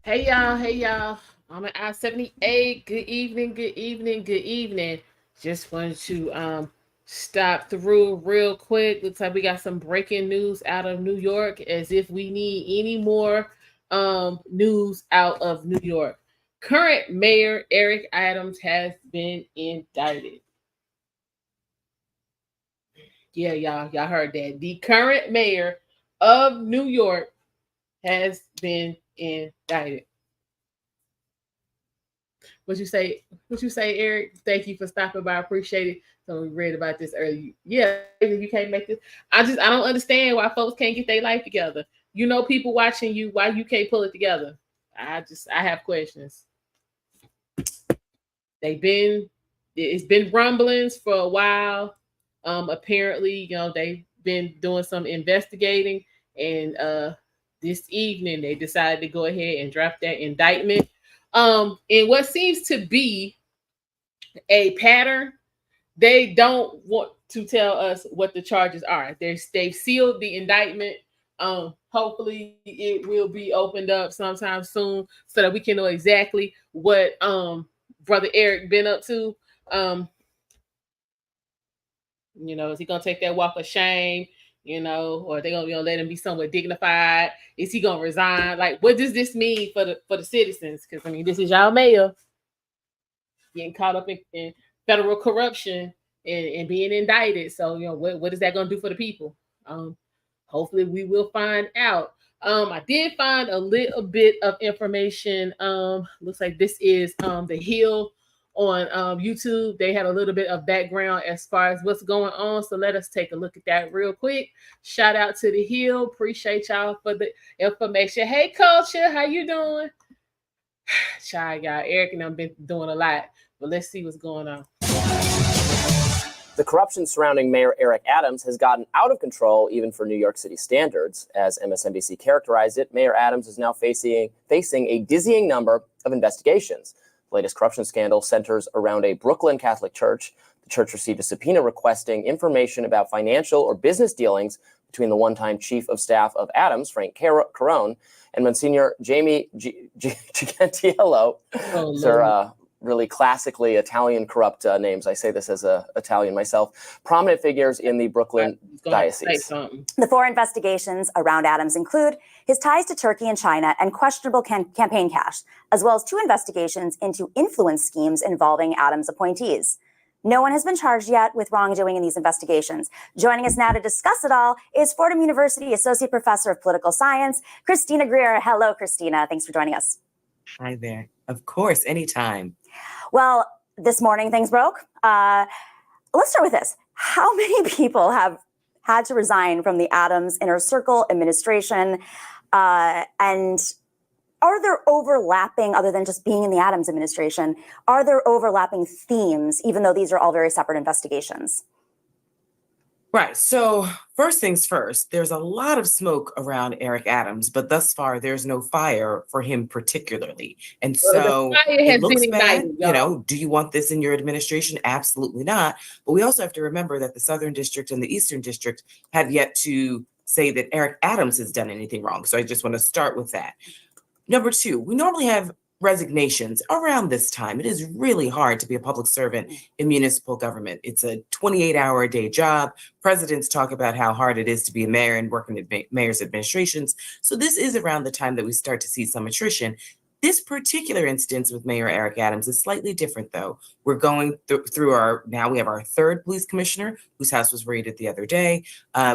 Hey y'all. I'm at I-78. Good evening, good evening, good evening. Just wanted to stop through real quick. Looks like we got some breaking news out of New York, as if we need any more news out of New York. Current mayor Eric Adams has been indicted. Yeah, y'all heard that. The current mayor of New York has been indicted. What you say? What you say, Eric? Thank you for stopping by. I appreciate it. So we read about this earlier. Yeah, you can't make this. I don't understand why folks can't get their life together. You know, people watching you. Why you can't pull it together? I have questions. They've been it's been rumblings for a while. Apparently, they've been doing some investigating, and this evening they decided to go ahead and draft that indictment. In what seems to be a pattern, they don't want to tell us what the charges are. They've sealed the indictment. Hopefully it will be opened up sometime soon so that we can know exactly what brother Eric been up to. Um, is he gonna take that walk of shame? Or they gonna let him be somewhat dignified? Is he gonna resign? Like, what does this mean for the citizens? Because I mean, this is y'all mayor getting caught up in federal corruption and being indicted. So, what is that going to do for the people? Hopefully we will find out. I did find a little bit of information. Looks like this is the Hill on YouTube. They had a little bit of background as far as what's going on. So let us take a look at that real quick. Shout out to the Hill. Appreciate y'all for the information. Hey, Culture, how you doing? Child, y'all, Eric and I've been doing a lot, but let's see what's going on. The corruption surrounding Mayor Eric Adams has gotten out of control, even for New York City standards. As MSNBC characterized it, Mayor Adams is now facing a dizzying number of investigations. The latest corruption scandal centers around a Brooklyn Catholic church. The church received a subpoena requesting information about financial or business dealings between the one-time chief of staff of Adams, Frank Carone, and Monsignor Jamie Gigantiello. These are really classically Italian corrupt names. I say this as an Italian myself. Prominent figures in the Brooklyn diocese. The four investigations around Adams include his ties to Turkey and China and questionable campaign cash, as well as two investigations into influence schemes involving Adams appointees. No one has been charged yet with wrongdoing in these investigations. Joining us now to discuss it all is Fordham University Associate Professor of Political Science, Christina Greer. Hello, Christina. Thanks for joining us. Hi there. Of course, anytime. Well, this morning things broke. Let's start with this. How many people have had to resign from the Adams Inner Circle administration? And are there overlapping, other than just being in the Adams administration, are there overlapping themes, even though these are all very separate investigations? Right. So first things first, there's a lot of smoke around Eric Adams, but thus far there's no fire for him particularly. And so it looks bad. Do you want this in your administration? Absolutely not. But we also have to remember that the Southern District and the Eastern District have yet to say that Eric Adams has done anything wrong. So I just want to start with that. Number two, we normally have resignations around this time. It is really hard to be a public servant in municipal government. It's a 28-hour-a-day job. Presidents talk about how hard it is to be a mayor and work in mayor's administrations. So this is around the time that we start to see some attrition. This particular instance with Mayor Eric Adams is slightly different, though. We're going through now we have our third police commissioner whose house was raided the other day.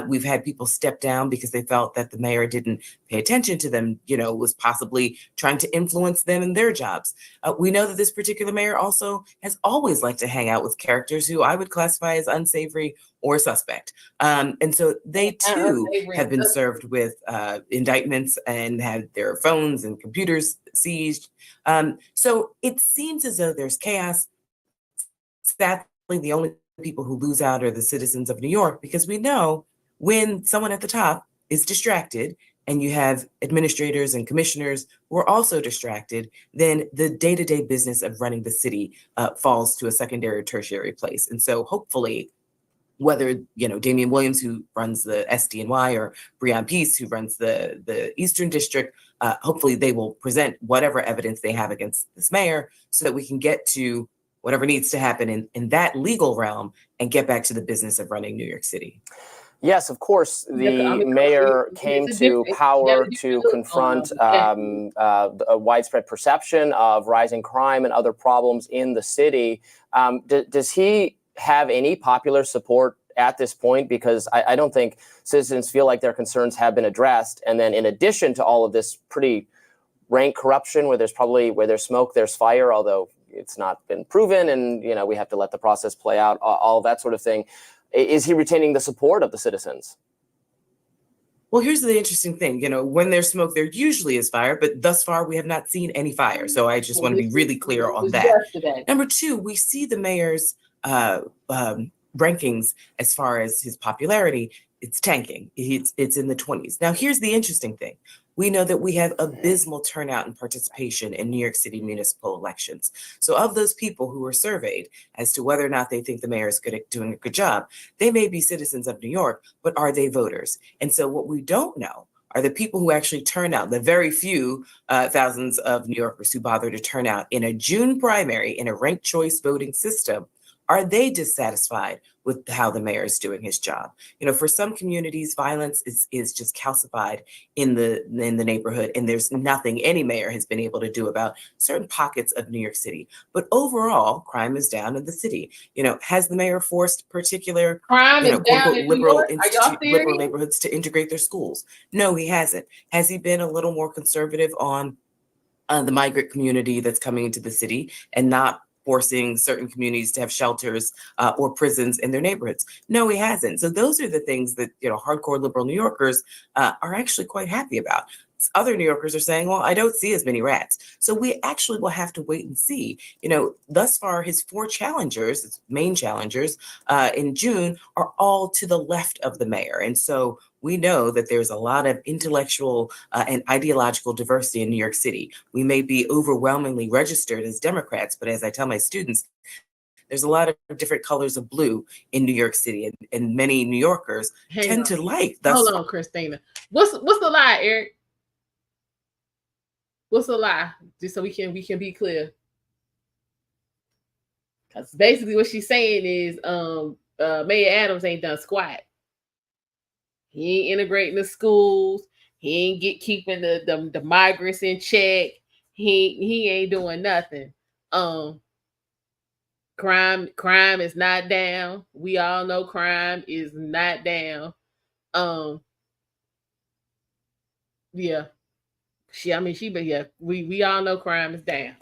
We've had people step down because they felt that the mayor didn't pay attention to them, was possibly trying to influence them in their jobs. We know that this particular mayor also has always liked to hang out with characters who I would classify as unsavory or suspect. And so they too have been served with indictments and had their phones and computers seized. So it seems as though there's chaos. Sadly, the only people who lose out are the citizens of New York, because we know when someone at the top is distracted and you have administrators and commissioners who are also distracted, then the day-to-day business of running the city falls to a secondary or tertiary place. And so hopefully, whether, Damian Williams, who runs the SDNY, or Breon Peace, who runs the Eastern District, hopefully they will present whatever evidence they have against this mayor so that we can get to whatever needs to happen in that legal realm and get back to the business of running New York City. Yes, of course. The mayor came to power to confront a widespread perception of rising crime and other problems in the city. Does he have any popular support at this point? Because I don't think citizens feel like their concerns have been addressed. And then in addition to all of this pretty rank corruption where there's smoke, there's fire, although it's not been proven and, we have to let the process play out, all that sort of thing. Is he retaining the support of the citizens? Well, here's the interesting thing. When there's smoke, there usually is fire, but thus far we have not seen any fire. So I just want to be really clear on that. Number two, we see the mayor's rankings as far as his popularity. It's tanking. It's in the 20s. Now, here's the interesting thing. We know that we have abysmal turnout and participation in New York City municipal elections. So of those people who were surveyed as to whether or not they think the mayor is doing a good job, they may be citizens of New York, but are they voters? And so what we don't know are the people who actually turn out, the very few thousands of New Yorkers who bother to turn out in a June primary in a ranked choice voting system. Are they dissatisfied with how the mayor is doing his job? For some communities, violence is just calcified in the neighborhood, and there's nothing any mayor has been able to do about certain pockets of New York City. But overall, crime is down in the city. Has the mayor forced particular crime is down in liberal neighborhoods to integrate their schools? No, he hasn't. Has he been a little more conservative on the migrant community that's coming into the city and not forcing certain communities to have shelters or prisons in their neighborhoods? No, he hasn't. So those are the things that, hardcore liberal New Yorkers are actually quite happy about. Other New Yorkers are saying, well, I don't see as many rats. So we actually will have to wait and see. Thus far, his four challengers, his main challengers in June are all to the left of the mayor. And so we know that there's a lot of intellectual and ideological diversity in New York City. We may be overwhelmingly registered as Democrats, but as I tell my students, there's a lot of different colors of blue in New York City, and many New Yorkers tend to like. Hold on, Christina. What's the lie, Eric? What's the lie? Just so we can be clear. Because basically what she's saying is Mayor Adams ain't done squat. He ain't integrating the schools. He ain't keeping the migrants in check. He ain't doing nothing. Crime is not down. We all know crime is not down. Yeah. We all know crime is down.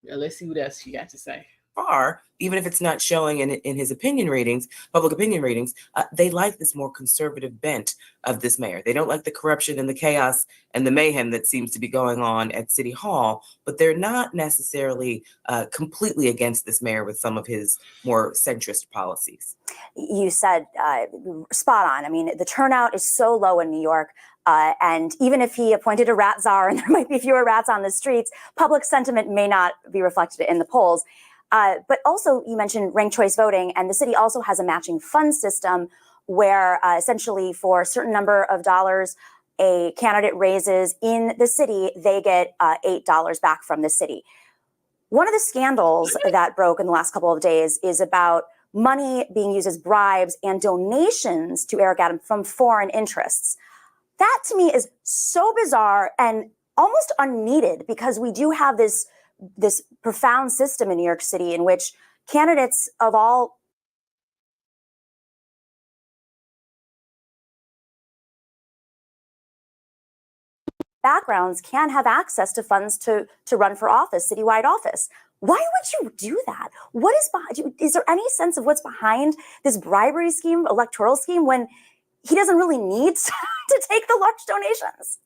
Now let's see what else she got to say. Far, even if it's not showing in his opinion ratings, public opinion ratings, they like this more conservative bent of this mayor. They don't like the corruption and the chaos and the mayhem that seems to be going on at City Hall, but they're not necessarily completely against this mayor with some of his more centrist policies. You said spot on. I mean, the turnout is so low in New York. And even if he appointed a rat czar and there might be fewer rats on the streets, public sentiment may not be reflected in the polls. But also, you mentioned ranked choice voting, and the city also has a matching fund system where essentially for a certain number of dollars a candidate raises in the city, they get $8 back from the city. One of the scandals that broke in the last couple of days is about money being used as bribes and donations to Eric Adams from foreign interests. That to me is so bizarre and almost unneeded, because we do have this profound system in New York City in which candidates of all backgrounds can have access to funds to run for office, citywide office. Why would you do that? What is behind you? Is there any sense of what's behind this bribery scheme, electoral scheme, when he doesn't really need to take the large donations?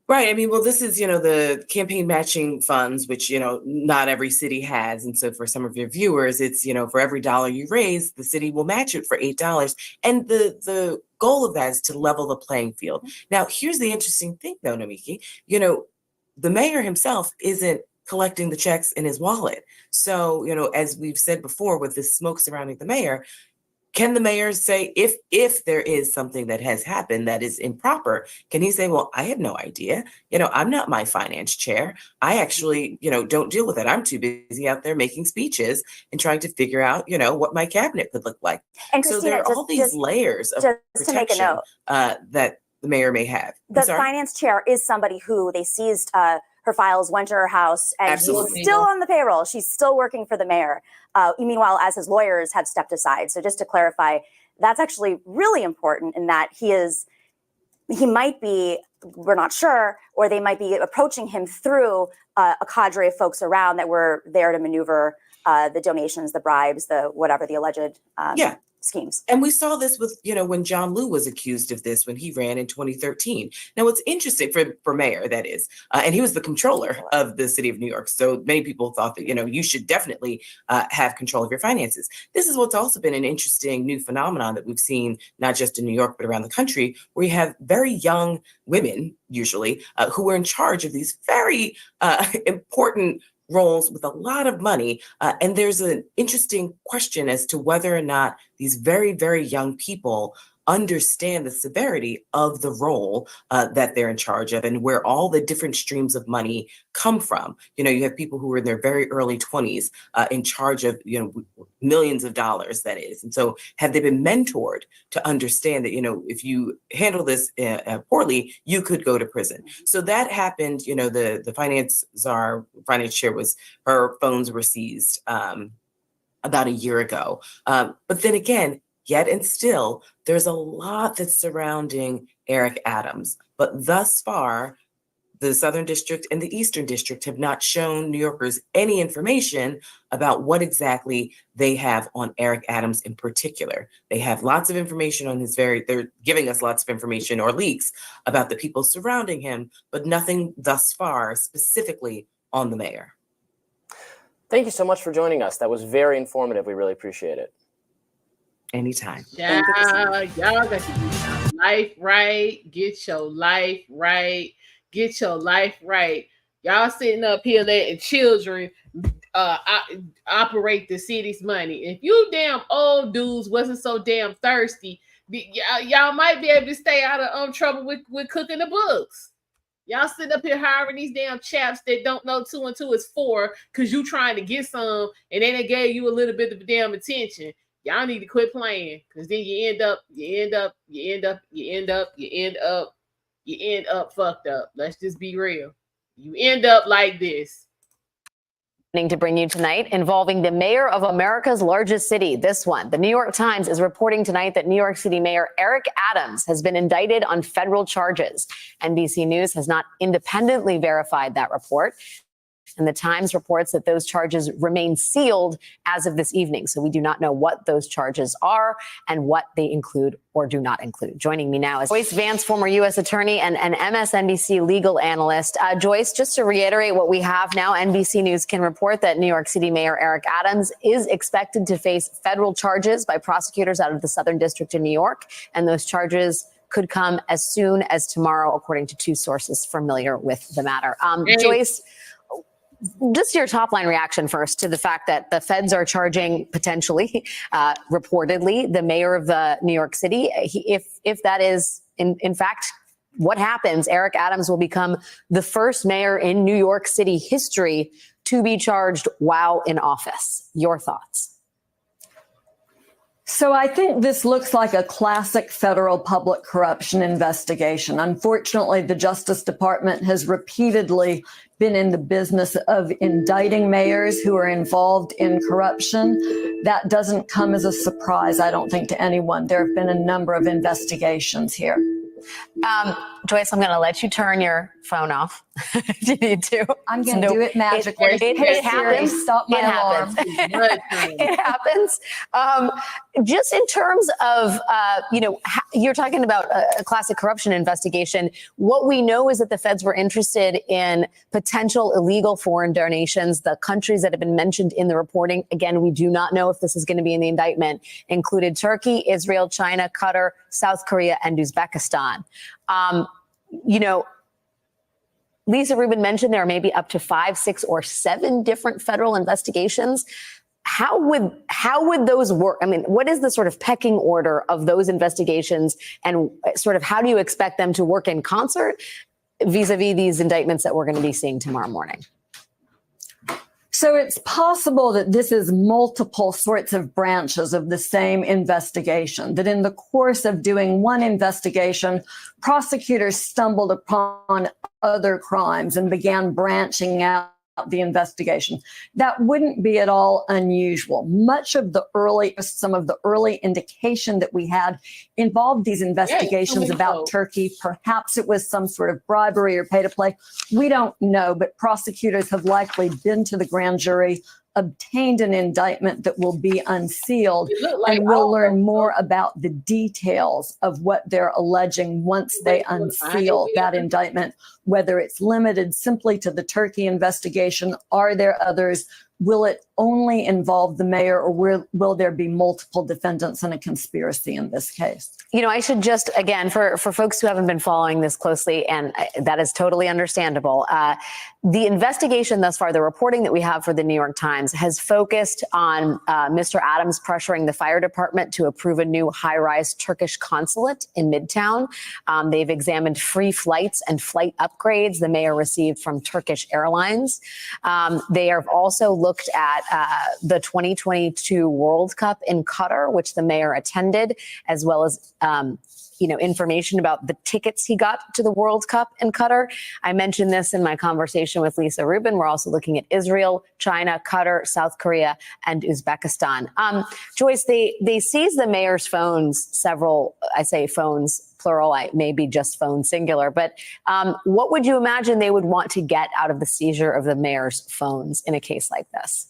Right. I mean, well, this is, the campaign matching funds, which, not every city has. And so for some of your viewers, it's, for every dollar you raise, the city will match it for $8. And the goal of that is to level the playing field. Now, here's the interesting thing, though, Namiki, the mayor himself isn't collecting the checks in his wallet. So, as we've said before, with this smoke surrounding the mayor, can the mayor say, if there is something that has happened that is improper, can he say, well, I had no idea, I'm not my finance chair. I actually, don't deal with it. I'm too busy out there making speeches and trying to figure out, what my cabinet could look like. And so Christina, there are all these layers of protection to make a note, that the mayor may have. The finance chair is somebody who they seized her files, went to her house, and Absolutely. she's still on the payroll. She's still working for the mayor. Meanwhile, as his lawyers have stepped aside. So just to clarify, that's actually really important in that he might be, we're not sure, or they might be approaching him through a cadre of folks around that were there to maneuver the donations, the bribes, the whatever, the alleged schemes. And we saw this with, when John Liu was accused of this when he ran in 2013. Now, what's interesting for mayor, that is, and he was the controller of the city of New York. So many people thought that, you should definitely have control of your finances. This is what's also been an interesting new phenomenon that we've seen, not just in New York, but around the country, where you have very young women, usually, who are in charge of these very important roles with a lot of money. And there's an interesting question as to whether or not these very, very young people understand the severity of the role that they're in charge of and where all the different streams of money come from. You have people who are in their very early 20s in charge of, millions of dollars, that is. And so have they been mentored to understand that, if you handle this poorly, you could go to prison. So that happened, the finance chair her phones were seized about a year ago. But then again, yet and still, there's a lot that's surrounding Eric Adams. But thus far, the Southern District and the Eastern District have not shown New Yorkers any information about what exactly they have on Eric Adams in particular. They have lots of information on they're giving us lots of information or leaks about the people surrounding him, but nothing thus far specifically on the mayor. Thank you so much for joining us. That was very informative. We really appreciate it. Anytime. Yeah, y'all got to get your life right. Get your life right. Get your life right. Y'all sitting up here letting children operate the city's money. If you damn old dudes wasn't so damn thirsty, y'all might be able to stay out of trouble with cooking the books. Y'all sitting up here hiring these damn chaps that don't know 2 and 2 is 4 because you trying to get some and then they gave you a little bit of damn attention. Y'all need to quit playing because then you end up fucked up. Let's just be real. You end up like this. To bring you tonight involving the mayor of America's largest city. This one, the New York Times is reporting tonight that New York City Mayor Eric Adams has been indicted on federal charges. NBC News has not independently verified that report. And the Times reports that those charges remain sealed as of this evening. So we do not know what those charges are and what they include or do not include. Joining me now is Joyce Vance, former U.S. attorney and MSNBC legal analyst. Joyce, just to reiterate what we have now, NBC News can report that New York City Mayor Eric Adams is expected to face federal charges by prosecutors out of the Southern District in New York. And those charges could come as soon as tomorrow, according to 2 sources familiar with the matter. Joyce, just your top line reaction first to the fact that the feds are charging potentially, reportedly, the mayor of New York City. If that is in fact what happens, Eric Adams will become the first mayor in New York City history to be charged while in office. Your thoughts? So I think this looks like a classic federal public corruption investigation. Unfortunately, the Justice Department has repeatedly been in the business of indicting mayors who are involved in corruption. That doesn't come as a surprise, I don't think, to anyone. There have been a number of investigations here. Joyce, I'm going to let you turn your phone off. Do you need to? I'm going to do it magically. It happens. Stop my alarm. It happens. Just in terms of, you're talking about a classic corruption investigation. What we know is that the feds were interested in potential illegal foreign donations. The countries that have been mentioned in the reporting, again, we do not know if this is going to be in the indictment, included Turkey, Israel, China, Qatar, South Korea, and Uzbekistan. Lisa Rubin mentioned there are maybe up to 5, 6, or 7 different federal investigations. how would those work? I mean, what is the sort of pecking order of those investigations, and sort of how do you expect them to work in concert vis-a-vis these indictments that we're going to be seeing tomorrow morning? So it's possible that this is multiple sorts of branches of the same investigation, that in the course of doing one investigation, prosecutors stumbled upon other crimes and began branching out the investigation. That wouldn't be at all unusual. Some of the early indication that we had involved these investigations about Turkey. Perhaps it was some sort of bribery or pay to play. We don't know, but prosecutors have likely been to the grand jury, obtained an indictment that will be unsealed, and we'll learn more about the details of what they're alleging once they unseal that indictment, whether it's limited simply to the Turkey investigation. Are there others? Will it only involve the mayor, or will there be multiple defendants in a conspiracy in this case? You know, I should just, again, for folks who haven't been following this closely, and that is totally understandable, the investigation thus far, the reporting that we have for the New York Times, has focused on Mr. Adams pressuring the fire department to approve a new high-rise Turkish consulate in Midtown. They've examined free flights and flight upgrades the mayor received from Turkish Airlines. They have also looked at the 2022 World Cup in Qatar, which the mayor attended, as well as information about the tickets he got to the World Cup in Qatar. I mentioned this in my conversation with Lisa Rubin. We're also looking at Israel, China, Qatar, South Korea, and Uzbekistan. Joyce, they seized the mayor's phones, I say phones, plural, maybe just phone singular, but what would you imagine they would want to get out of the seizure of the mayor's phones in a case like this?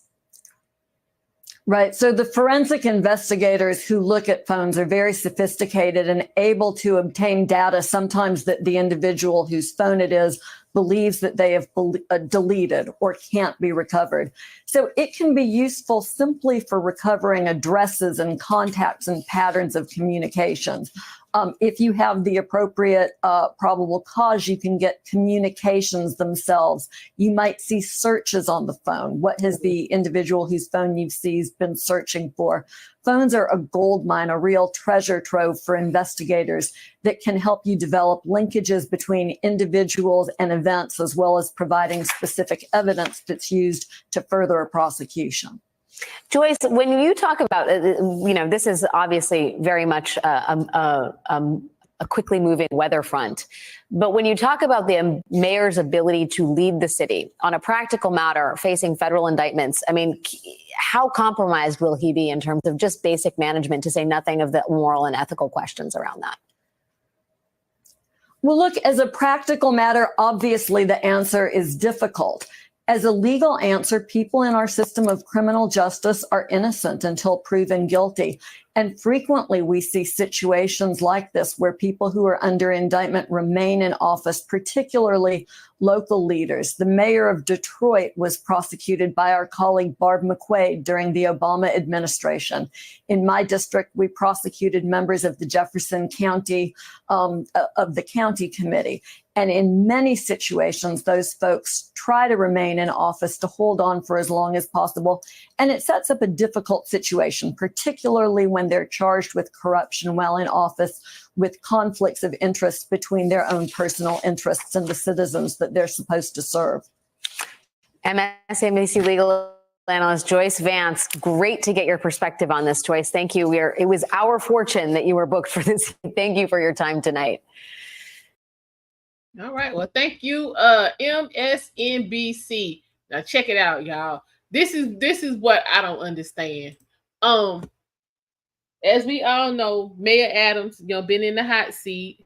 Right. So the forensic investigators who look at phones are very sophisticated and able to obtain data, sometimes that the individual whose phone it is believes that they have deleted or can't be recovered. So it can be useful simply for recovering addresses and contacts and patterns of communications. If you have the appropriate probable cause, you can get communications themselves. You might see searches on the phone. What has the individual whose phone you've seized been searching for? Phones are a gold mine, a real treasure trove for investigators that can help you develop linkages between individuals and events, as well as providing specific evidence that's used to further a prosecution. Joyce, when you talk about, this is obviously very much a quickly moving weather front. But when you talk about the mayor's ability to lead the city on a practical matter facing federal indictments, I mean, how compromised will he be in terms of just basic management, to say nothing of the moral and ethical questions around that? Well, look, as a practical matter, obviously the answer is difficult. As a legal answer, people in our system of criminal justice are innocent until proven guilty. And frequently we see situations like this where people who are under indictment remain in office, particularly local leaders. The mayor of Detroit was prosecuted by our colleague Barb McQuaid during the Obama administration. In my district, we prosecuted members of the Jefferson County, of the county committee. And in many situations, those folks try to remain in office to hold on for as long as possible. And it sets up a difficult situation, particularly when they're charged with corruption while in office, with conflicts of interest between their own personal interests and the citizens that they're supposed to serve. MSNBC legal analyst Joyce Vance, great to get your perspective on this, Joyce. Thank you. It was our fortune that you were booked for this. Thank you for your time tonight. All right. Well, thank you, MSNBC. Now check it out, y'all. This is what I don't understand. As we all know, Mayor Adams, been in the hot seat.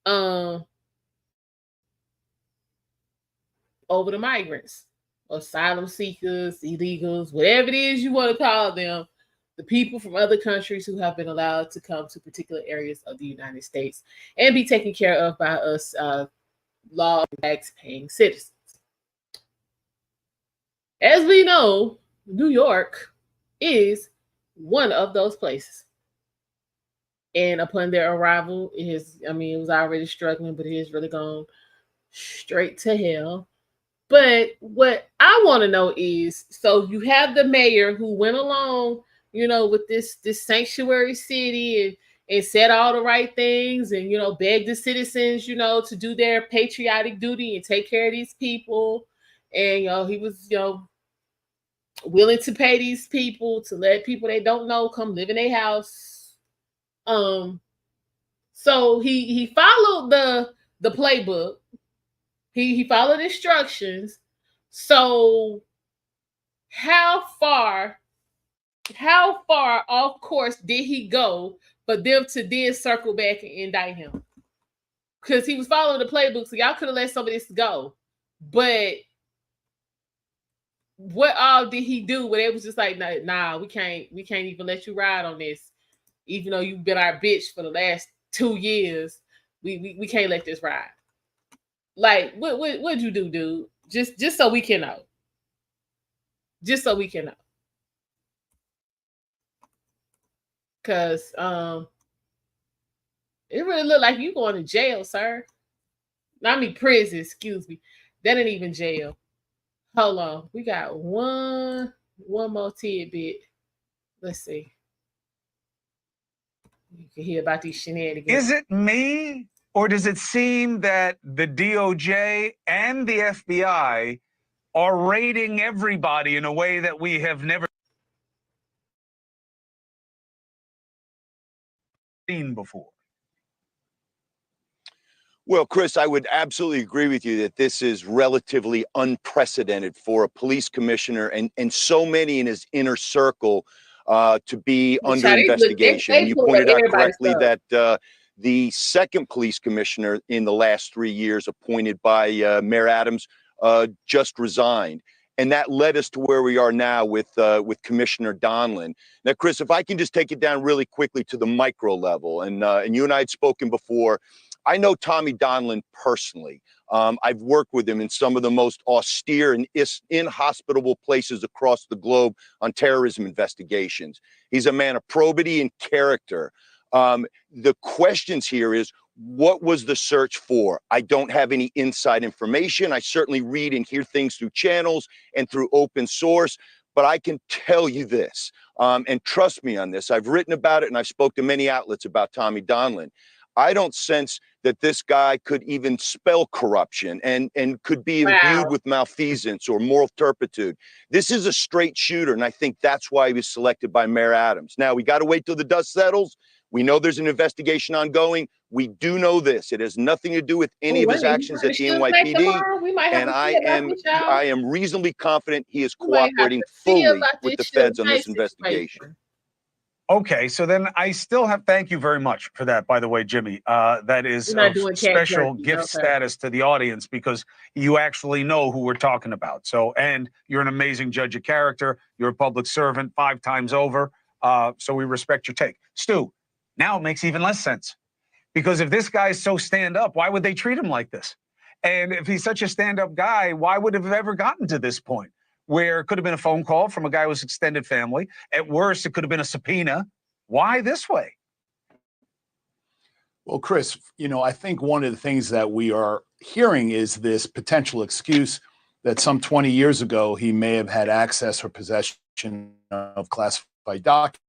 Over the migrants, asylum seekers, illegals, whatever it is you want to call them, the people from other countries who have been allowed to come to particular areas of the United States and be taken care of by us law tax-paying citizens. As we know, New York is one of those places. And upon their arrival, it was already struggling, but it has really gone straight to hell. But what I want to know is, so you have the mayor who went along, with this sanctuary city and said all the right things and, begged the citizens, to do their patriotic duty and take care of these people. And, he was, willing to pay these people to let people they don't know come live in their house. So he followed the playbook. He followed instructions. So how far off course did he go for them to then circle back and indict him? Because he was following the playbook, so y'all could have let some of this go. But what all did he do where it was just like, nah, we can't even let you ride on this, even though you've been our bitch for the last 2 years. We can't let this ride. Like, what'd you do, dude? Just so we can know. Just so we can know. Cause it really looked like you going to jail, sir. I mean prison, excuse me. That ain't even jail. Hold on. We got one more tidbit. Let's see. You can hear about these shenanigans. Is it me, or does it seem that the DOJ and the FBI are raiding everybody in a way that we have never seen before? Well, Chris, I would absolutely agree with you that this is relatively unprecedented for a police commissioner and so many in his inner circle to be under investigation. And you pointed out correctly that the second police commissioner in the last 3 years appointed by Mayor Adams just resigned. And that led us to where we are now with Commissioner Donlin. Now, Chris, if I can just take it down really quickly to the micro level, and you and I had spoken before, I know Tommy Donlin personally. I've worked with him in some of the most austere and inhospitable places across the globe on terrorism investigations. He's a man of probity and character. The questions here is, what was the search for? I don't have any inside information. I certainly read and hear things through channels and through open source, but I can tell you this, and trust me on this. I've written about it and I've spoke to many outlets about Tommy Donlin. I don't sense that this guy could even spell corruption and could be imbued with malfeasance or moral turpitude. This is a straight shooter, and I think that's why he was selected by Mayor Adams. Now, we got to wait till the dust settles. We know there's an investigation ongoing. We do know this. It has nothing to do with any of his actions at the NYPD. And I am reasonably confident he is cooperating fully with the feds on this investigation. Okay, so then I still have, thank you very much for that, by the way, Jimmy. That is of special gift status to the audience because you actually know who we're talking about. So, and you're an amazing judge of character. You're a public servant 5 times over. So we respect your take. Stu, now it makes even less sense. Because if this guy is so stand-up, why would they treat him like this? And if he's such a stand-up guy, why would it have ever gotten to this point? Where it could have been a phone call from a guy with extended family. At worst, it could have been a subpoena. Why this way? Well, Chris, I think one of the things that we are hearing is this potential excuse that some 20 years ago, he may have had access or possession of classified documents.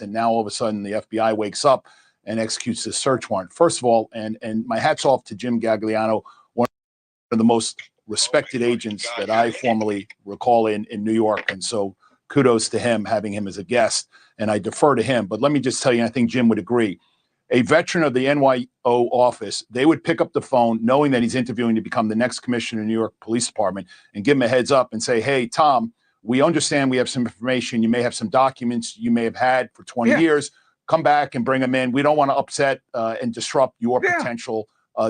And now all of a sudden the FBI wakes up and executes this search warrant. First of all, and my hat's off to Jim Gagliano, one of the most respected agents that I formerly recall in New York. And so kudos to him, having him as a guest, and I defer to him. But let me just tell you, I think Jim would agree. A veteran of the NYO office, they would pick up the phone knowing that he's interviewing to become the next commissioner in New York Police Department and give him a heads up and say, hey, Tom, we understand we have some information. You may have some documents you may have had for 20 years. Come back and bring them in. We don't want to upset and disrupt your potential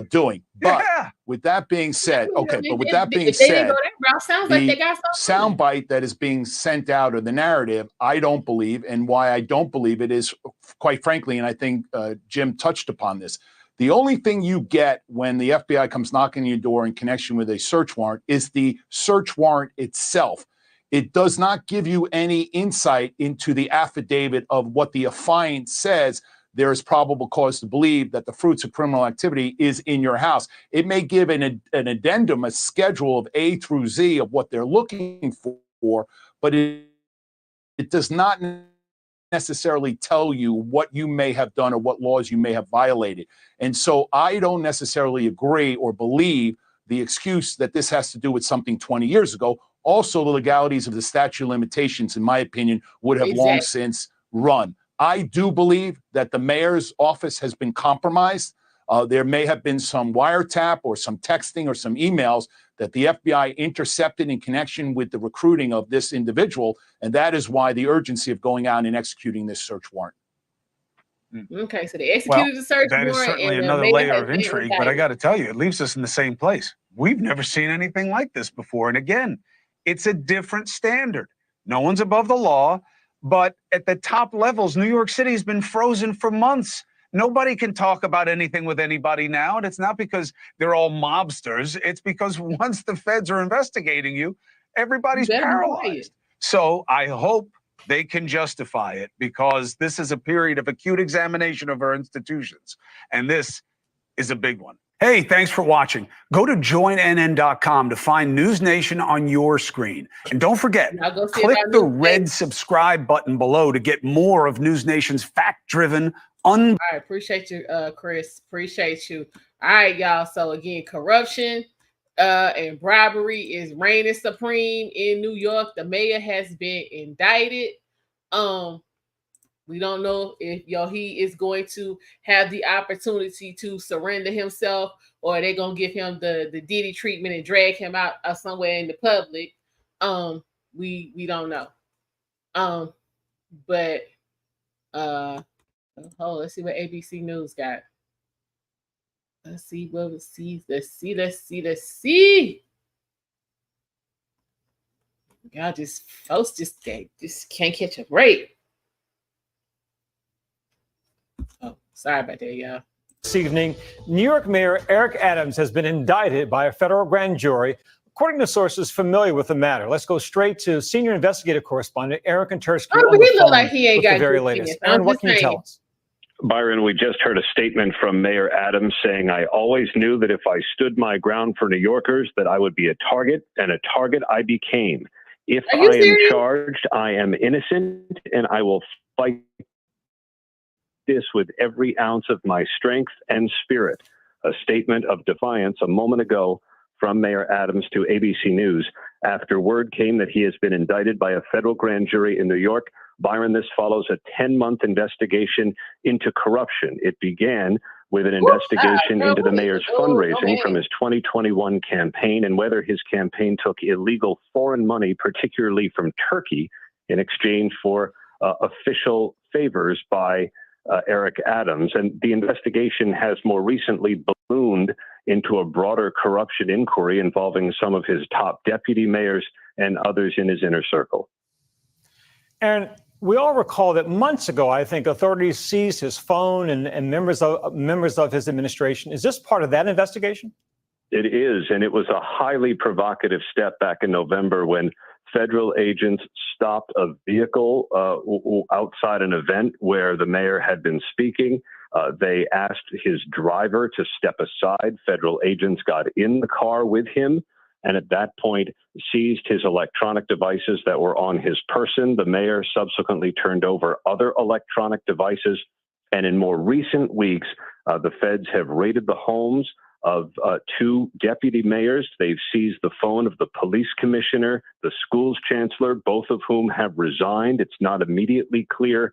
doing. But with that being said, but with that being said, the soundbite that is being sent out, or the narrative, I don't believe, and why I don't believe it is, quite frankly, and I think Jim touched upon this, the only thing you get when the FBI comes knocking on your door in connection with a search warrant is the search warrant itself. It does not give you any insight into the affidavit of what the affiant says there is probable cause to believe that the fruits of criminal activity is in your house. It may give an addendum, a schedule of A through Z of what they're looking for, but it does not necessarily tell you what you may have done or what laws you may have violated. And so I don't necessarily agree or believe the excuse that this has to do with something 20 years ago. Also, the legalities of the statute of limitations, in my opinion, would have long since run. I do believe that the mayor's office has been compromised. There may have been some wiretap or some texting or some emails that the FBI intercepted in connection with the recruiting of this individual, and that is why the urgency of going out and executing this search warrant. Okay, so they executed the search warrant. That is certainly another layer of intrigue, but I got to tell you, it leaves us in the same place. We've never seen anything like this before. And again, it's a different standard. No one's above the law, but at the top levels, New York City has been frozen for months. Nobody can talk about anything with anybody now, and it's not because they're all mobsters. It's because once the feds are investigating you, everybody's paralyzed. So I hope they can justify it, because this is a period of acute examination of our institutions, and this is a big one. Hey, thanks for watching. Go to joinnn.com to find News Nation on your screen. And don't forget, click the red subscribe button below to get more of News Nation's fact-driven, all right, appreciate you, Chris. Appreciate you. All right, y'all. So again, corruption and bribery is reigning supreme in New York. The mayor has been indicted. We don't know if he is going to have the opportunity to surrender himself, or they're gonna give him the Diddy treatment and drag him out somewhere in the public. We don't know. But let's see what ABC News got. Let's see. God, folks just can't catch a break. Oh, sorry about that, y'all. This evening, New York Mayor Eric Adams has been indicted by a federal grand jury, according to sources familiar with the matter. Let's go straight to senior investigative correspondent Aaron Kontersky. Oh, but he looked like he ain't got the very latest. Aaron, what can you tell us? Byron, we just heard a statement from Mayor Adams saying, "I always knew that if I stood my ground for New Yorkers, that I would be a target, and a target I became. If I am charged, I am innocent, and I will fight this with every ounce of my strength and spirit." A statement of defiance a moment ago from Mayor Adams to ABC News after word came that he has been indicted by a federal grand jury in New York. Byron, this follows a 10-month investigation into corruption. It began with an investigation into the mayor's fundraising from his 2021 campaign and whether his campaign took illegal foreign money, particularly from Turkey, in exchange for official favors by Eric Adams. And the investigation has more recently ballooned into a broader corruption inquiry involving some of his top deputy mayors and others in his inner circle. Aaron, we all recall that months ago, I think, authorities seized his phone and members of his administration. Is this part of that investigation? It is, and it was a highly provocative step back in November when federal agents stopped a vehicle outside an event where the mayor had been speaking. They asked his driver to step aside. Federal agents got in the car with him, and at that point seized his electronic devices that were on his person. The mayor subsequently turned over other electronic devices. And in more recent weeks, the feds have raided the homes of two deputy mayors. They've seized the phone of the police commissioner, the schools chancellor, both of whom have resigned. It's not immediately clear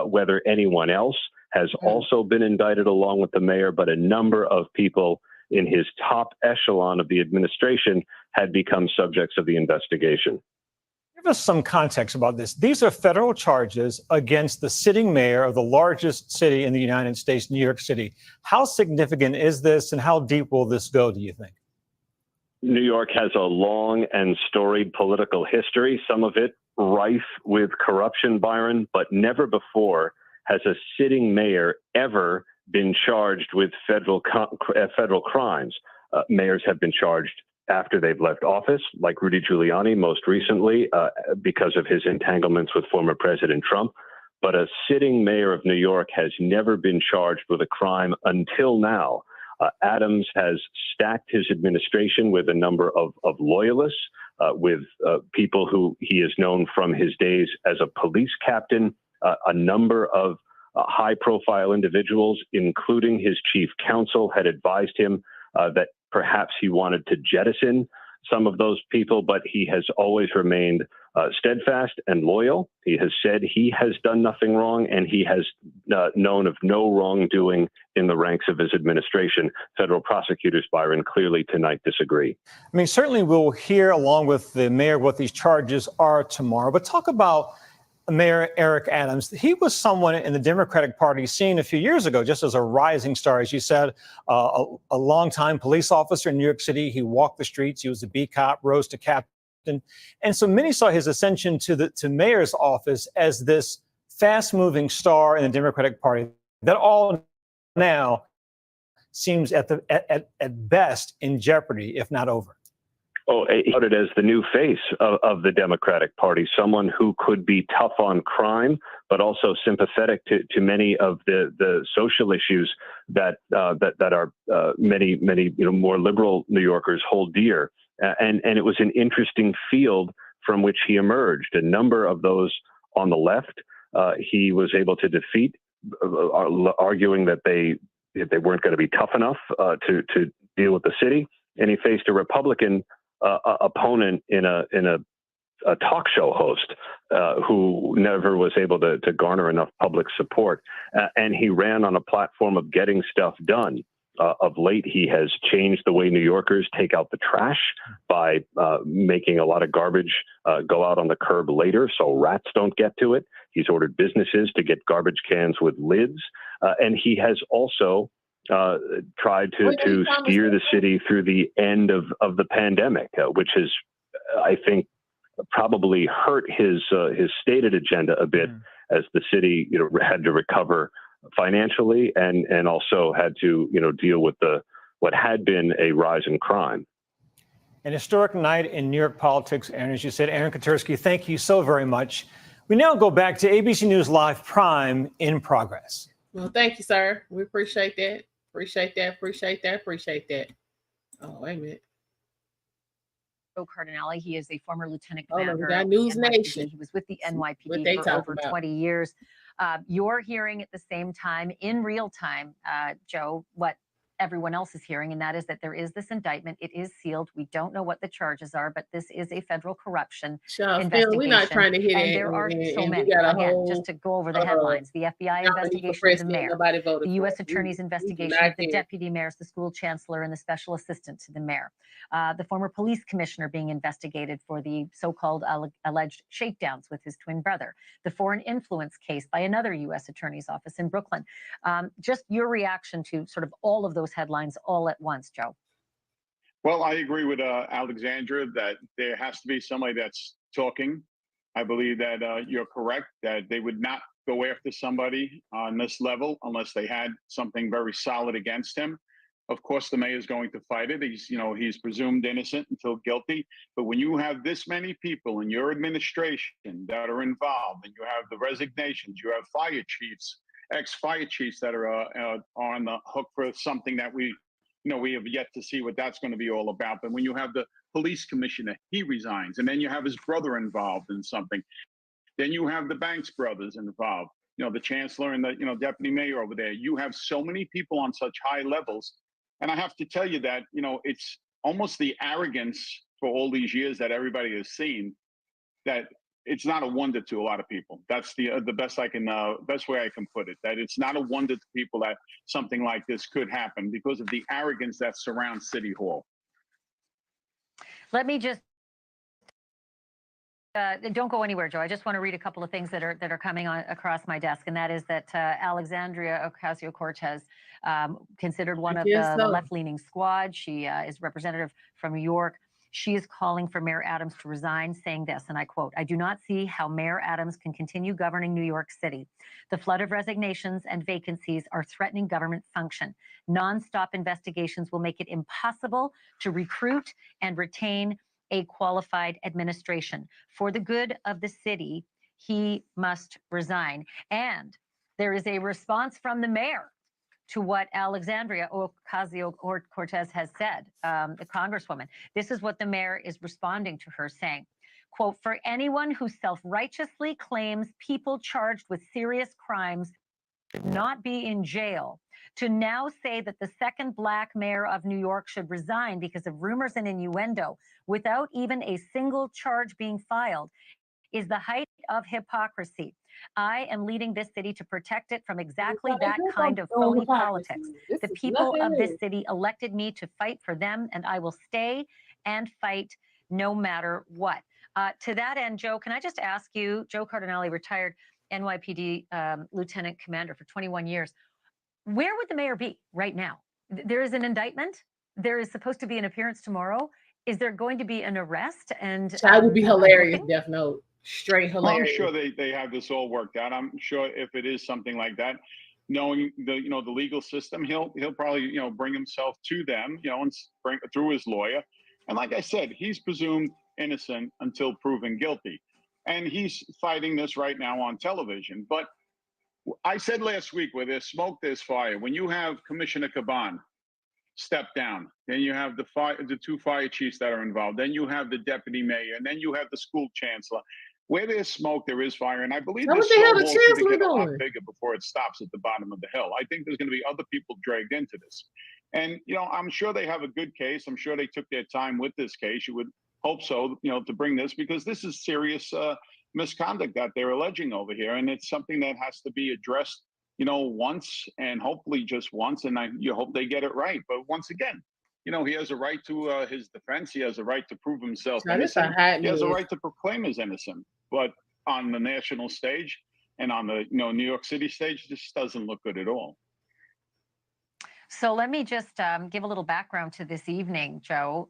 whether anyone else has also been indicted along with the mayor, but a number of people in his top echelon of the administration had become subjects of the investigation. Give us some context about this. These are federal charges against the sitting mayor of the largest city in the United States, New York City. How significant is this, and how deep will this go, do you think? New York has a long and storied political history, some of it rife with corruption, Byron, but never before has a sitting mayor ever been charged with federal crimes. Mayors have been charged after they've left office, like Rudy Giuliani most recently, because of his entanglements with former President Trump. but a sitting mayor of New York has never been charged with a crime until now. Adams has stacked his administration with a number of loyalists, with people who he is known from his days as a police captain, a number of high-profile individuals, including his chief counsel, had advised him that perhaps he wanted to jettison some of those people, but he has always remained steadfast and loyal. He has said he has done nothing wrong, and he has known of no wrongdoing in the ranks of his administration. Federal prosecutors, Byron, clearly tonight disagree. I mean, certainly we'll hear along with the mayor what these charges are tomorrow, but talk about Mayor Eric Adams. He was someone in the Democratic Party seen a few years ago just as a rising star, as you said, a longtime police officer in New York City. He walked the streets. He was a beat cop, rose to captain. And so many saw his ascension to mayor's office as this fast-moving star in the Democratic Party that all now seems at best in jeopardy, if not over. Oh, he touted as the new face of the Democratic Party, someone who could be tough on crime, but also sympathetic to many of the social issues that are many more liberal New Yorkers hold dear. And it was an interesting field from which he emerged. A number of those on the left, he was able to defeat, arguing that they weren't going to be tough enough to deal with the city. And he faced a Republican opponent in a talk show host who never was able to garner enough public support. And he ran on a platform of getting stuff done. Of late, he has changed the way New Yorkers take out the trash by making a lot of garbage go out on the curb later so rats don't get to it. He's ordered businesses to get garbage cans with lids. And he has also tried to steer the city through the end of the pandemic, which has, I think, probably hurt his stated agenda a bit as the city had to recover financially and also had to deal with what had been a rise in crime. An historic night in New York politics, Aaron, as you said. Aaron Katersky, thank you so very much. We now go back to ABC News Live Prime in progress. Well, thank you, sir. We appreciate that. Appreciate that. Oh, wait a minute. Cardinale. He is a former lieutenant commander. Got News Nation. He was with the NYPD for over 20 years. You're hearing at the same time, in real time, Joe, what everyone else is hearing, and that is that there is this indictment. It is sealed. We don't know what the charges are, but this is a federal corruption investigation. We're not trying to hit and it. there are so many. Again, just to go over the headlines, the FBI investigation of the mayor, the U.S. Attorney's investigation of the deputy mayors, the school chancellor, and the special assistant to the mayor, the former police commissioner being investigated for the so-called alleged shakedowns with his twin brother, the foreign influence case by another U.S. Attorney's office in Brooklyn. Just your reaction to sort of all of those headlines all at once, Joe. Well, I agree with Alexandra that there has to be somebody that's talking. I believe that you're correct, that they would not go after somebody on this level unless they had something very solid against him. Of course, the mayor is going to fight it. He's presumed innocent until guilty. But when you have this many people in your administration that are involved, and you have the resignations, you have fire chiefs, ex-fire chiefs that are on the hook for something that we have yet to see what that's going to be all about. But when you have the police commissioner, he resigns, and then you have his brother involved in something. Then you have the Banks brothers involved, the chancellor and the deputy mayor over there. You have so many people on such high levels. And I have to tell you that, it's almost the arrogance for all these years that everybody has seen that it's not a wonder to a lot of people. That's the best way I can put it, that it's not a wonder to people that something like this could happen because of the arrogance that surrounds City Hall. Let me just don't go anywhere, Joe. I just want to read a couple of things that are coming across my desk, and that is that Alexandria Ocasio-Cortez, considered one of the left-leaning squad. She is representative from New York. She is calling for Mayor Adams to resign, saying this, and I quote, "I do not see how Mayor Adams can continue governing New York City. The flood of resignations and vacancies are threatening government function. Non-stop investigations will make it impossible to recruit and retain a qualified administration. For the good of the city, He must resign. And there is a response from the mayor to what Alexandria Ocasio-Cortez has said, the congresswoman. This is what the mayor is responding to her, saying, quote, "For anyone who self-righteously claims people charged with serious crimes should not be in jail, to now say that the second Black mayor of New York should resign because of rumors and innuendo without even a single charge being filed is the height of hypocrisy. I am leading this city to protect it from exactly that kind of phony politics. The people of this city elected me to fight for them, and I will stay and fight no matter what." To that end, Joe, can I just ask you, Joe Cardinale, retired NYPD lieutenant commander for 21 years, where would the mayor be right now? There is an indictment. There is supposed to be an appearance tomorrow. Is there going to be an arrest? And that would be hilarious, Death Note. Straight hilarious. Well, I'm sure they have this all worked out. I'm sure if it is something like that, knowing the the legal system, he'll probably bring himself to them, and bring through his lawyer. And like I said, he's presumed innocent until proven guilty, and he's fighting this right now on television. But I said last week, where there's smoke, there's fire. When you have Commissioner Caban step down, then you have the two fire chiefs that are involved, then you have the deputy mayor, and then you have the school chancellor. Where there's smoke, there is fire, and I believe this snowball is going to get a lot bigger before it stops at the bottom of the hill. I think there's going to be other people dragged into this, and I'm sure they have a good case. I'm sure they took their time with this case. You would hope so, to bring this, because this is serious misconduct that they're alleging over here, and it's something that has to be addressed, once, and hopefully just once, and you hope they get it right. But once again, he has a right to his defense. He has a right to prove himself innocent. He has a right to proclaim his innocent. But on the national stage and on the New York City stage, this doesn't look good at all. So let me just give a little background to this evening, Joe.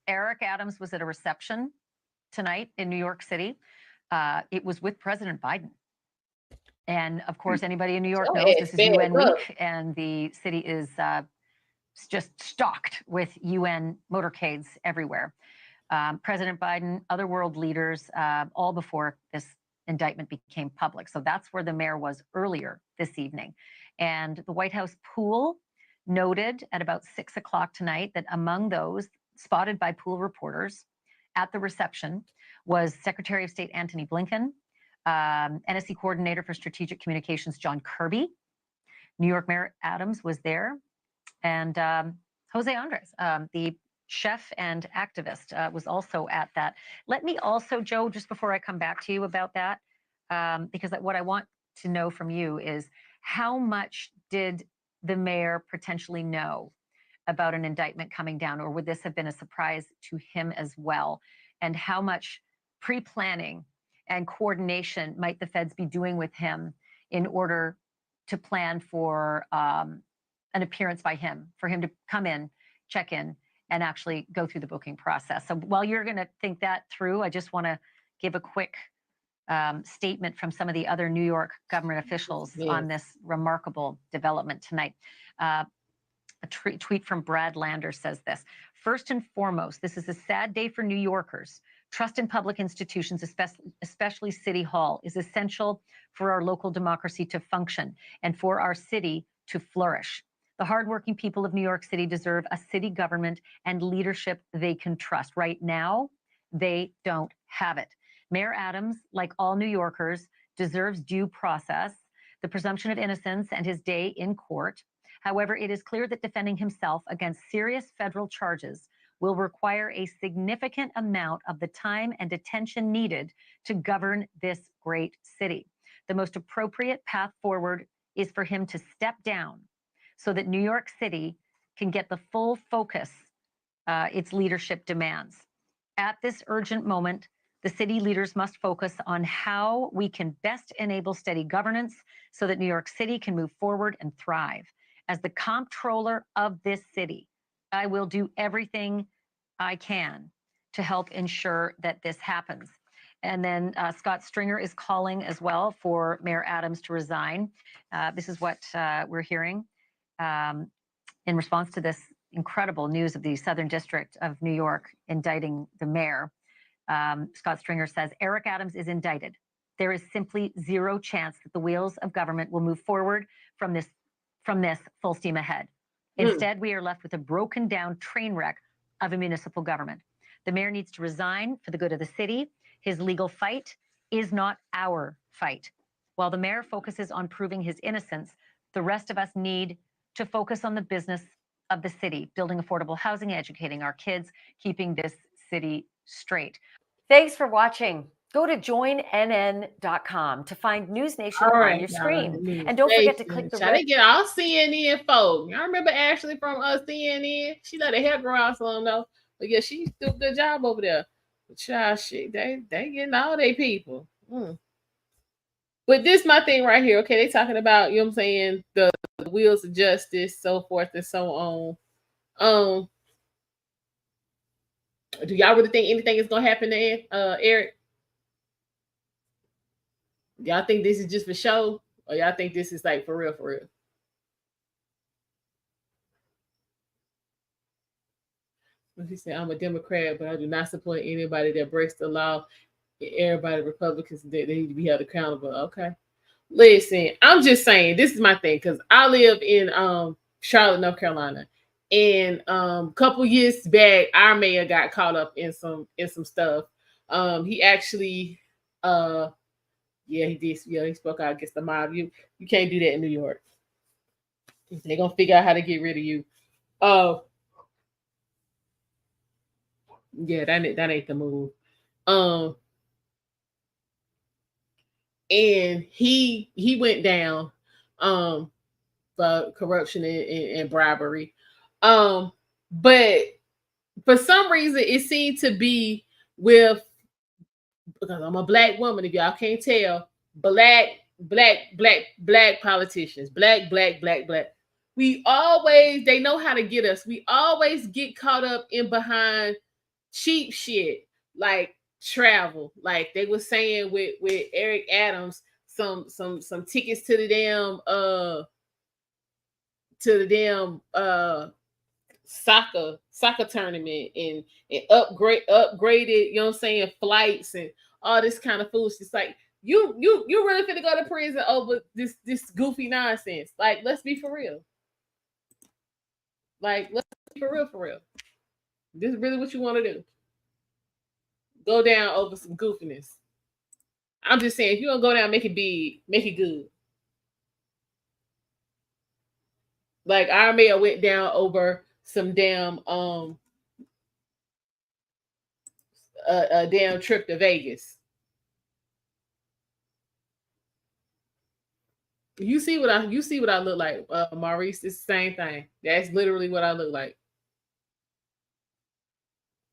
Eric Adams was at a reception tonight in New York City. It was with President Biden. And of course, anybody in New York knows this is UN week, and the city is just stocked with UN motorcades everywhere. President Biden, other world leaders, all before this indictment became public. So that's where the mayor was earlier this evening. And the White House pool noted at about 6 o'clock tonight that among those spotted by pool reporters at the reception was Secretary of State Antony Blinken, NSC Coordinator for Strategic Communications John Kirby, New York Mayor Adams was there, and Jose Andres, the chef and activist, was also at that. Let me also, Joe, just before I come back to you about that, because what I want to know from you is how much did the mayor potentially know about an indictment coming down, or would this have been a surprise to him as well? And how much pre-planning and coordination might the feds be doing with him in order to plan for an appearance by him, for him to come in, check in, and actually go through the booking process? So while you're going to think that through, I just want to give a quick statement from some of the other New York government officials on this remarkable development tonight. A tweet from Brad Lander says this: "First and foremost, this is a sad day for New Yorkers. Trust in public institutions, especially City Hall, is essential for our local democracy to function and for our city to flourish. The hardworking people of New York City deserve a city government and leadership they can trust. Right now, they don't have it. Mayor Adams, like all New Yorkers, deserves due process, the presumption of innocence, and his day in court. However, it is clear that defending himself against serious federal charges will require a significant amount of the time and attention needed to govern this great city. The most appropriate path forward is for him to step down so that New York City can get the full focus its leadership demands. At this urgent moment, the city leaders must focus on how we can best enable steady governance so that New York City can move forward and thrive. As the comptroller of this city, I will do everything I can to help ensure that this happens." And then Scott Stringer is calling as well for Mayor Adams to resign. This is what we're hearing in response to this incredible news of the Southern District of New York indicting the mayor. Scott Stringer says, "Eric Adams is indicted. There is simply zero chance that the wheels of government will move forward from this full steam ahead. Instead, we are left with a broken down train wreck of a municipal government. The mayor needs to resign for the good of the city. His legal fight is not our fight. While the mayor focuses on proving his innocence, the rest of us need to focus on the business of the city, building affordable housing, educating our kids, keeping this city straight. Thanks for watching. Go to joinnn.com to find News Nation on your screen. And don't forget to click the red. They get all CNN folk. I remember Ashley from CNN. She let her hair grow out, so I don't know. But yeah, she do a good job over there. But child, shit, they getting all they people. But this my thing right here. Okay, they talking about, you know what I'm saying, the wheels of justice, so forth and so on. Do y'all really think anything is gonna happen to Eric? Y'all think this is just for show, or y'all think this is like for real, for real? He said, I'm a Democrat, but I do not support anybody that breaks the law. Everybody, Republicans, they need to be held accountable. Okay. Listen, I'm just saying, this is my thing, because I live in Charlotte, North Carolina. And a couple years back, our mayor got caught up in some stuff. He actually he did. Yeah, he spoke out against the mob. You can't do that in New York. They're gonna figure out how to get rid of you. Yeah, that ain't the move. And he went down for corruption and bribery. But for some reason it seemed to be with, because I'm a black woman, if y'all can't tell, black politicians, black. They know how to get us. We always get caught up in behind cheap shit like travel. Like they were saying with Eric Adams, some tickets to the damn soccer tournament and upgraded, you know what I'm saying, flights and all this kind of foolishness. It's like you really finna go to prison over this goofy nonsense. Like, let's be for real. Like, let's be for real. This is really what you want to do. Go down over some goofiness. I'm just saying, if you don't go down, make it big, make it good. Like our mayor went down over some damn a damn trip to Vegas. You see what I look like, Maurice. It's the same thing. That's literally what I look like.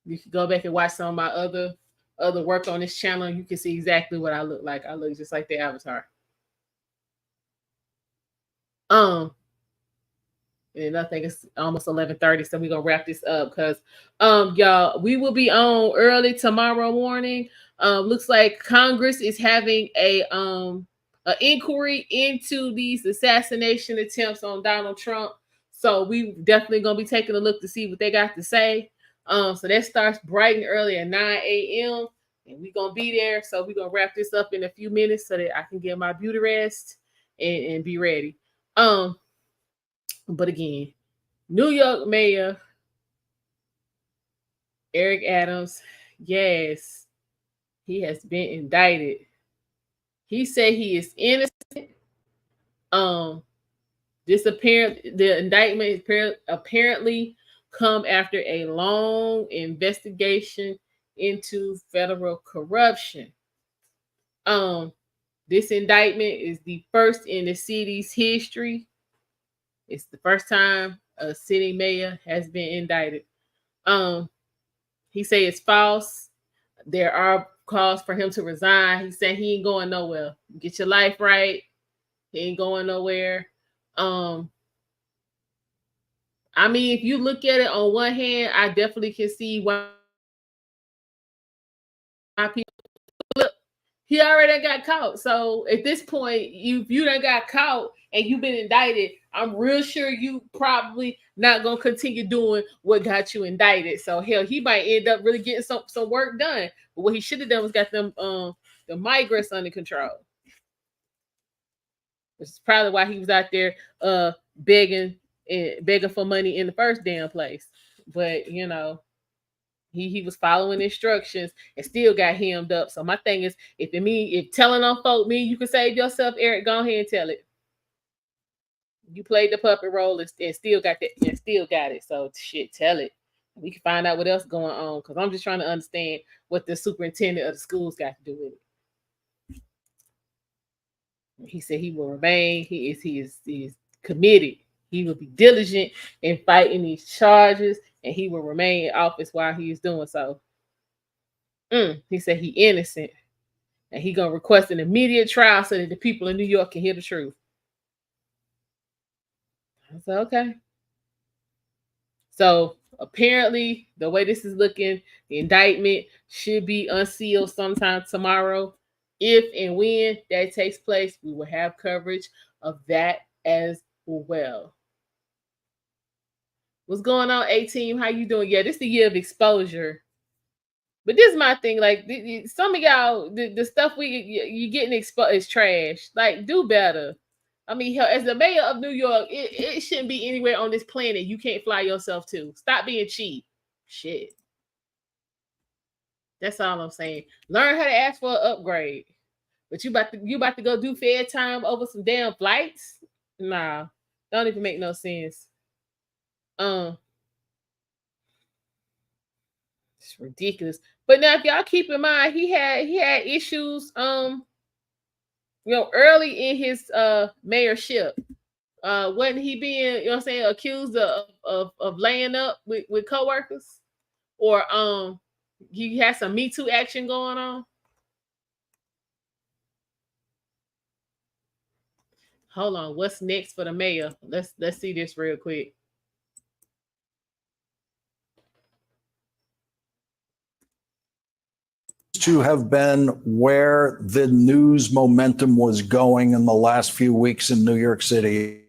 You can go back and watch some of my other work on this channel. You can see exactly what I look like. I look just like the avatar. And I think it's almost 11:30, so we're gonna wrap this up because y'all, we will be on early tomorrow morning. Looks like Congress is having a inquiry into these assassination attempts on Donald Trump. So we definitely gonna be taking a look to see what they got to say. So that starts bright and early at 9 a.m. and we're gonna be there. So we're gonna wrap this up in a few minutes so that I can get my beauty rest and be ready. But again, New York Mayor Eric Adams, yes, he has been indicted. He said he is innocent. The indictment apparently come after a long investigation into federal corruption. This indictment is the first in the city's history. It's the first time a city mayor has been indicted. He said it's false. There are calls for him to resign. He said he ain't going nowhere. Get your life right. He ain't going nowhere. I mean, if you look at it on one hand, I definitely can see why people look. He already got caught. So at this point, if you done got caught and you've been indicted, I'm real sure you probably not gonna continue doing what got you indicted. So hell, he might end up really getting some work done. But what he should have done was got them the migrants under control. Which is probably why he was out there begging for money in the first damn place. But you know, he was following instructions and still got hemmed up. So my thing is, if telling on folk mean you can save yourself, Eric, go ahead and tell it. You played the puppet role and still got that, and still got it. So shit, tell it. We can find out what else going on, because I'm just trying to understand what the superintendent of the schools got to do with it. He said he will remain. He is committed. He will be diligent in fighting these charges, and he will remain in office while he is doing so. He said he innocent, and he gonna request an immediate trial so that the people in New York can hear the truth. I said, okay. So apparently, the way this is looking, the indictment should be unsealed sometime tomorrow. If and when that takes place, we will have coverage of that as well. What's going on, A-Team? How you doing? Yeah, this is the year of exposure. But this is my thing. Like, some of y'all, the stuff you getting exposed is trash. Like, do better. I mean, hell, as the mayor of New York, it shouldn't be anywhere on this planet you can't fly yourself to. Stop being cheap. Shit. That's all I'm saying. Learn how to ask for an upgrade. But you about to go do fair time over some damn flights? Nah, don't even make no sense. It's ridiculous. But now, if y'all keep in mind, he had issues. Early in his mayorship, wasn't he being, accused of laying up with coworkers, or he had some Me Too action going on? Hold on, what's next for the mayor? Let's see this real quick. To have been where the news momentum was going in the last few weeks in New York City,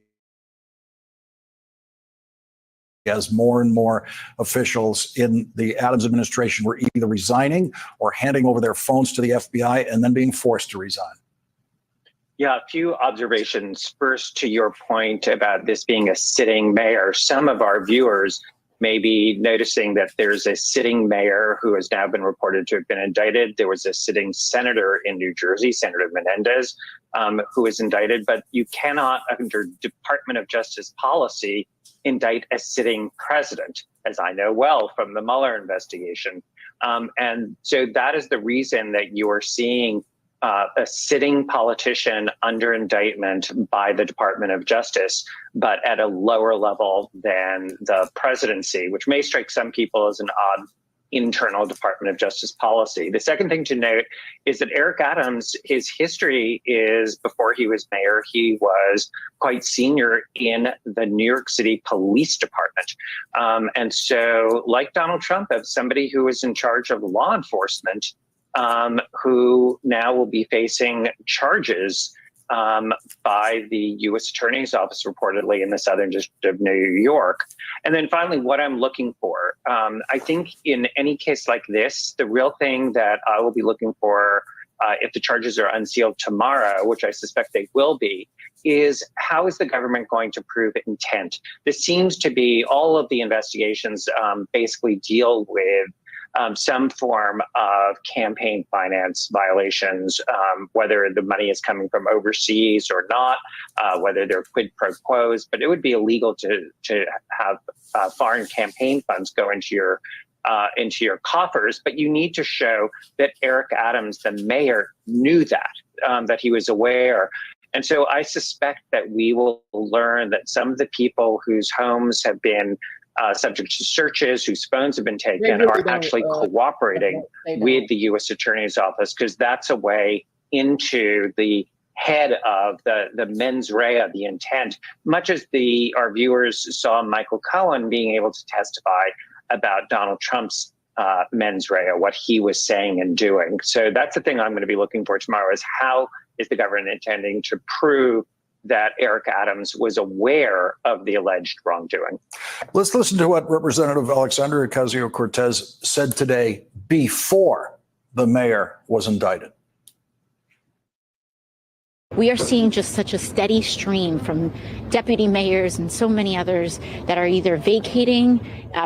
as more and more officials in the Adams administration were either resigning or handing over their phones to the FBI and then being forced to resign. Yeah, a few observations. First, to your point about this being a sitting mayor, some of our viewers may be noticing that there's a sitting mayor who has now been reported to have been indicted. There was a sitting senator in New Jersey, Senator Menendez, who was indicted, but you cannot, under Department of Justice policy, indict a sitting president, as I know well from the Mueller investigation. And so that is the reason that you are seeing a sitting politician under indictment by the Department of Justice, but at a lower level than the presidency, which may strike some people as an odd internal Department of Justice policy. The second thing to note is that Eric Adams, his history is, before he was mayor, he was quite senior in the New York City Police Department. And so, like Donald Trump, as somebody who was in charge of law enforcement, who now will be facing charges by the U.S. Attorney's Office, reportedly in the Southern District of New York. And then finally, what I'm looking for, I think in any case like this, the real thing that I will be looking for if the charges are unsealed tomorrow, which I suspect they will be, is how is the government going to prove intent? This seems to be, all of the investigations basically deal with some form of campaign finance violations, whether the money is coming from overseas or not, whether they're quid pro quos. But it would be illegal to have foreign campaign funds go into your coffers. But you need to show that Eric Adams, the mayor, knew that he was aware. And so I suspect that we will learn that some of the people whose homes have been subject to searches, whose phones have been taken, are actually cooperating with the U.S. Attorney's Office, because that's a way into the head of the mens rea, the intent, much as our viewers saw Michael Cohen being able to testify about Donald Trump's mens rea, what he was saying and doing. So that's the thing I'm going to be looking for tomorrow, is how is the government intending to prove that Eric Adams was aware of the alleged wrongdoing. Let's listen to what Representative Alexandria Ocasio-Cortez said today before the mayor was indicted. We are seeing just such a steady stream from deputy mayors and so many others that are either vacating,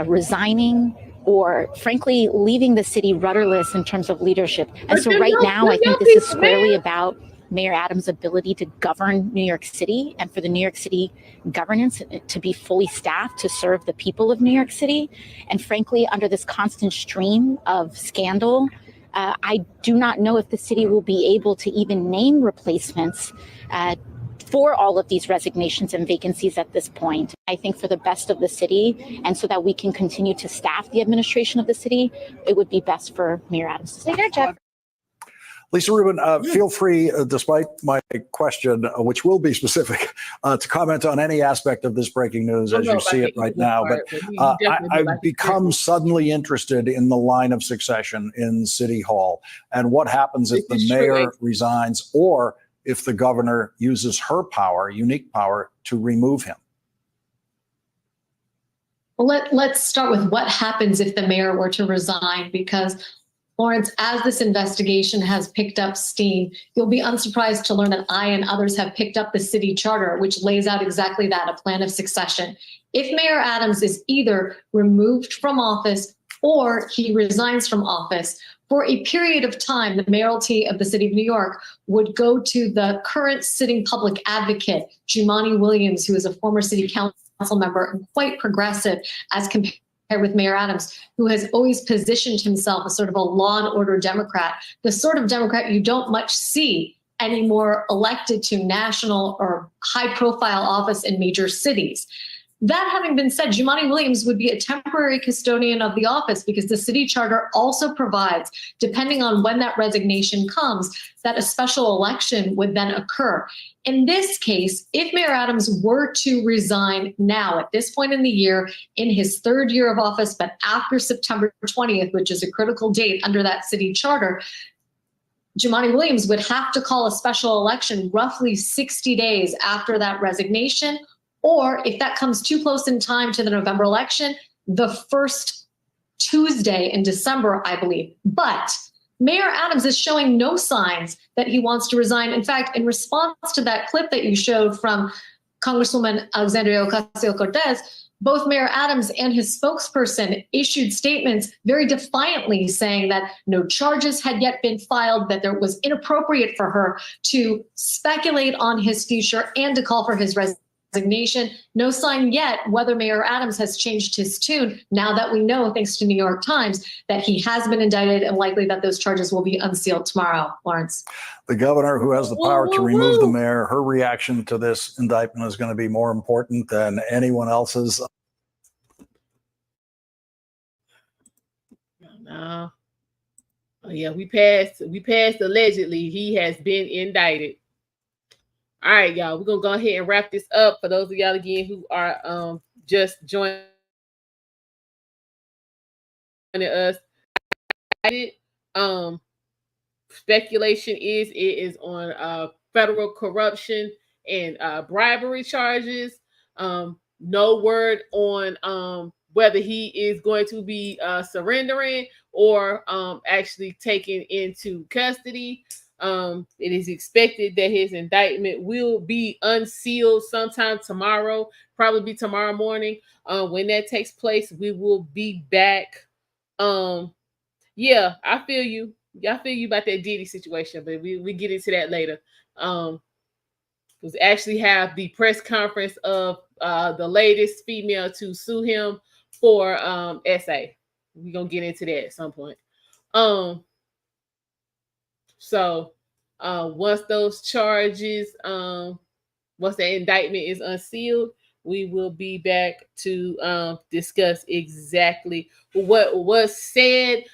resigning, or frankly, leaving the city rudderless in terms of leadership. And so right now, I think this is squarely about Mayor Adams' ability to govern New York City and for the New York City governance to be fully staffed to serve the people of New York City. And frankly, under this constant stream of scandal, I do not know if the city will be able to even name replacements for all of these resignations and vacancies at this point. I think for the best of the city and so that we can continue to staff the administration of the city, it would be best for Mayor Adams to stay there, Jeff. Lisa Rubin, feel free, despite my question, which will be specific, to comment on any aspect of this breaking news as you see it right now. But I've become suddenly interested in the line of succession in City Hall and what happens if the mayor resigns or if the governor uses her power, unique power, to remove him. Well, let's start with what happens if the mayor were to resign, because Lawrence, as this investigation has picked up steam, you'll be unsurprised to learn that I and others have picked up the city charter, which lays out exactly that, a plan of succession. If Mayor Adams is either removed from office or he resigns from office, for a period of time, the mayoralty of the city of New York would go to the current sitting public advocate, Jumaane Williams, who is a former city council member and quite progressive as compared with Mayor Adams, who has always positioned himself as sort of a law and order Democrat, the sort of Democrat you don't much see anymore elected to national or high profile office in major cities. That having been said, Jumaane Williams would be a temporary custodian of the office because the city charter also provides, depending on when that resignation comes, that a special election would then occur. In this case, if Mayor Adams were to resign now at this point in the year, in his third year of office, but after September 20th, which is a critical date under that city charter, Jumaane Williams would have to call a special election roughly 60 days after that resignation, or if that comes too close in time to the November election, the first Tuesday in December, I believe. But Mayor Adams is showing no signs that he wants to resign. In fact, in response to that clip that you showed from Congresswoman Alexandria Ocasio-Cortez, both Mayor Adams and his spokesperson issued statements very defiantly saying that no charges had yet been filed, that it was inappropriate for her to speculate on his future and to call for his resignation. No sign yet whether Mayor Adams has changed his tune now that we know, thanks to New York Times, that he has been indicted and likely that those charges will be unsealed tomorrow. Lawrence. The governor who has the power to remove the mayor, her reaction to this indictment is going to be more important than anyone else's. No. Oh, yeah, we passed allegedly. He has been indicted. All right, y'all, we're going to go ahead and wrap this up. For those of y'all, again, who are just joining us, speculation is it is on federal corruption and bribery charges. No word on whether he is going to be surrendering or actually taken into custody. It is expected that his indictment will be unsealed sometime tomorrow, probably be tomorrow morning. When that takes place, we will be back. Yeah, I feel you. I feel you about that Diddy situation, but we get into that later. We actually have the press conference of the latest female to sue him for SA. We're gonna get into that at some point. So once those charges, once the indictment is unsealed, we will be back to discuss exactly what was said.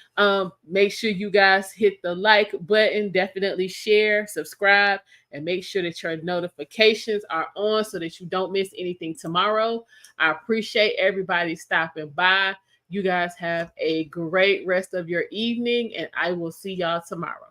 Make sure you guys hit the like button, definitely share, subscribe, and make sure that your notifications are on so that you don't miss anything tomorrow. I appreciate everybody stopping by. You guys have a great rest of your evening, and I will see y'all tomorrow.